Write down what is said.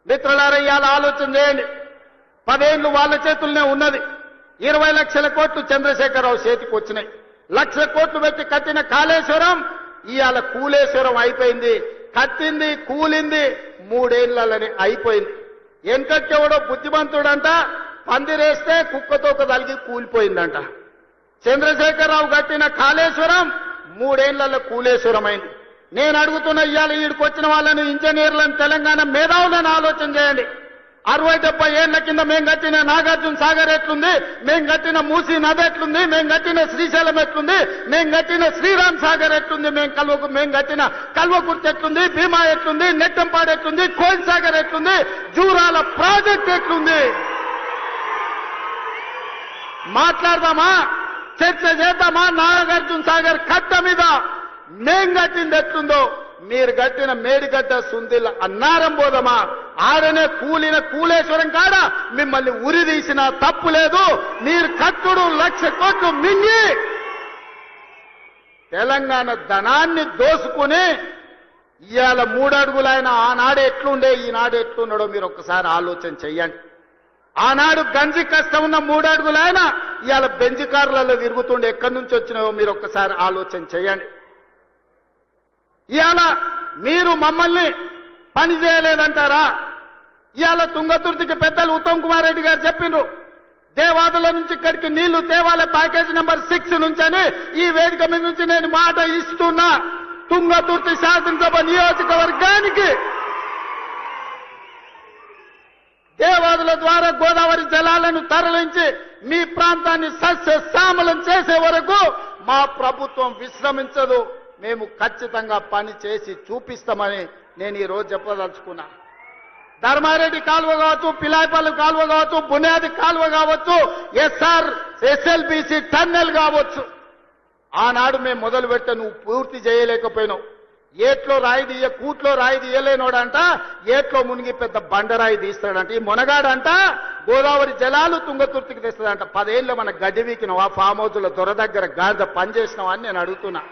మిత్రులారా ఇవాళ ఆలోచన చేయండి. 10 ఏళ్లు వాళ్ళ చేతుల్లోనే ఉన్నది. 20 లక్షల కోట్లు చంద్రశేఖరరావు చేతికి వచ్చినాయి. 1 లక్ష కోట్లు పెట్టి కట్టిన కాళేశ్వరం ఇవాళ కూలేశ్వరం అయిపోయింది. కట్టింది కూలింది 3 ఏళ్లలోనే అయిపోయింది. వెనకట్టెవడో బుద్ధిమంతుడంట పందిరేస్తే కుక్కతోక తలిగి కూలిపోయిందంట. చంద్రశేఖరరావు కట్టిన కాళేశ్వరం 3 ఏళ్లలో కూలేశ్వరం అయింది. నేను అడుగుతున్న ఇవాళ ఈడికి వచ్చిన వాళ్ళని ఇంజనీర్లను తెలంగాణ మేధావులను ఆలోచన చేయండి. 60-70 ఏళ్ల కింద మేము కట్టిన నాగార్జున సాగర్ ఎట్లుంది, మేము కట్టిన మూసీ నది ఎట్లుంది, మేము కట్టిన శ్రీశైలం ఎట్లుంది, మేము కట్టిన శ్రీరామ్ సాగర్ ఎట్లుంది, మేము కట్టిన కల్వకుర్తి ఎట్లుంది, భీమా ఎట్లుంది, నెట్టంపాడు ఎట్లుంది, కోయిల్ సాగర్ ఎట్లుంది, జూరాల ప్రాజెక్ట్ ఎట్లుంది. మాట్లాడదామా, చర్చ చేద్దామా? నాగార్జున సాగర్ కట్ట మీద మేం కట్టింది ఎట్లుందో మీరు కట్టిన మేడిగడ్డ సుందిల్ అన్నారం పోదామా? ఆడనే కూలిన కూలేశ్వరం కాడ మిమ్మల్ని ఉరి తీసిన తప్పు లేదు. మీరు కట్టుడు 1 లక్ష కోట్లు మింగి తెలంగాణ ధనాన్ని దోసుకుని ఇవాళ 3 అడుగులైన ఆనాడు ఎట్లుండే ఈనాడు ఎట్లున్నాడో మీరు ఒక్కసారి ఆలోచన చెయ్యండి. ఆనాడు గంజి కష్టం ఉన్న 3 అడుగులైన ఇవాళ బెంజ్ కార్లలో తిరుగుతుండే ఎక్కడి నుంచి వచ్చినాయో మీరు ఒక్కసారి ఆలోచన చేయండి. ఇవాళ మీరు మమ్మల్ని పని చేయలేదంటారా? ఇవాళ తుంగతుర్తికి పెద్దలు ఉత్తమ్ కుమార్ రెడ్డి గారు చెప్పిండ్రు, దేవాదుల నుంచి ఇక్కడికి నీళ్లు తేవాలే ప్యాకేజ్ నెంబర్ 6 నుంచని ఈ వేదిక మీద నుంచి నేను మాట ఇస్తున్నా. తుంగతుర్తి శాసనసభ నియోజకవర్గానికి దేవాదుల ద్వారా గోదావరి జలాలను తరలించి మీ ప్రాంతాన్ని సస్యశ్యామలం చేసే వరకు మా ప్రభుత్వం విశ్రమించదు. మేము ఖచ్చితంగా పని చేసి చూపిస్తామని నేను ఈ రోజు చెప్పదలుచుకున్నా. ధర్మారెడ్డి కాలువ కావచ్చు, పిలాయిపల్లి కాలువ కావచ్చు, బునియాది కాలువ కావచ్చు, ఎస్ఎల్బిసి టన్నెల్ కావచ్చు, ఆనాడు మేము మొదలు పెడితే నువ్వు పూర్తి చేయలేకపోయినావు. ఏట్లో రాయి తీయ కూట్లో రాయి తీయలేనోడంట ఏట్లో మునిగి పెద్ద బండరాయి తీస్తాడంట. ఈ మునగాడంట గోదావరి జలాలు తుంగతుర్తికి తెస్తాడంట. 10 ఏళ్ళు మన గడ్డి వీకినావా? ఫామ్ హౌస్ల దొర దగ్గర గాడిద పనిచేసినావా అని నేను అడుగుతున్నా.